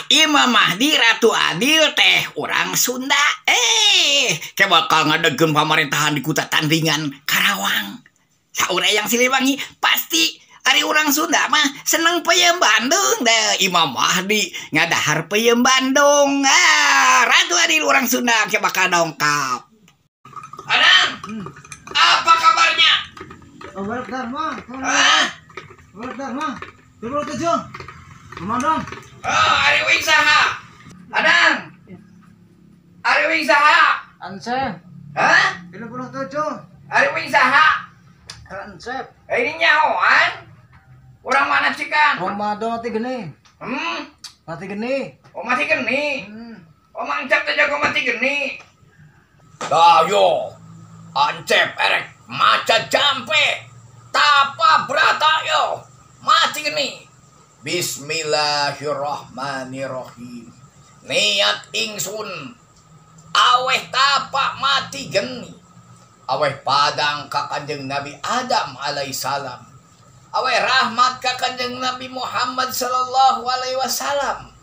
Imam Mahdi Ratu Adil teh orang Sunda. Kayak bakal ngadegeun pemerintahan di Kuta Tandingan Karawang. Saur yang Siliwangi pasti ari orang Sunda mah seneng peuyeum Bandung deh. Imam Mahdi ngadahar peuyeum Bandung. Ratu Adil orang Sunda kayak bakal dongkap. Adang, apa kabarnya? Kabar Dharma. Kabar Dharma. Coba tujuh. Komandan. Ari wing saha? Adang. Ari wing saha? Ansep. 37. Ari wing saha? Ansep. Ini nyahoan? Urang mana cikan? Ramadan mati geni. Mati geni. Oh mati geni. Oh mangcap teh jago mati geni. Dayo. Ancep erek maca jampe. Tapa berata yo. Mati geni. Bismillahirrahmanirrahim. Niat ingsun aweh tapak mati geni. Aweh padang ka Kanjeng Nabi Adam alaihissalam. Aweh rahmat ka Kanjeng Nabi Muhammad sallallahu alaihi wasallam.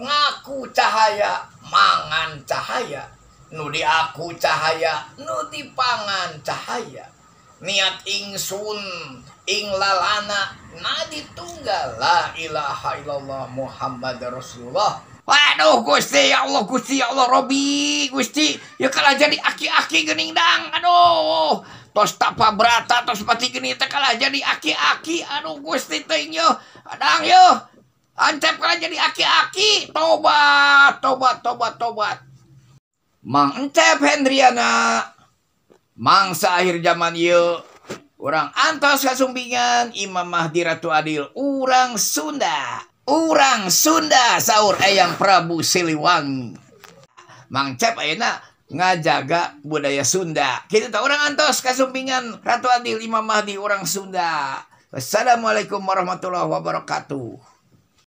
Ngaku cahaya, mangan cahaya. Nu di aku cahaya, nu di pangan cahaya. Niat ingsun ing lalana nadi tunggal la ilaha illallah Muhammad Rasulullah. Waduh Gusti ya Allah Robi Gusti ya kalah jadi aki-aki geuning dang. Aduh tos tapa berata tos mati geni teh kalah jadi aki-aki. Aduh Gusti teh yo adang yo Ancep kalah jadi aki-aki. Tobat. Mang Encep Hendriana mangsa akhir zaman ieu urang antos kasumpingan Imam Mahdi Ratu Adil urang Sunda saur Eyang Prabu Siliwangi. Mang Encep ayeuna ngajaga budaya Sunda. Kitu teh urang antos kasumpingan Ratu Adil Imam Mahdi urang Sunda. Wassalamualaikum warahmatullahi wabarakatuh.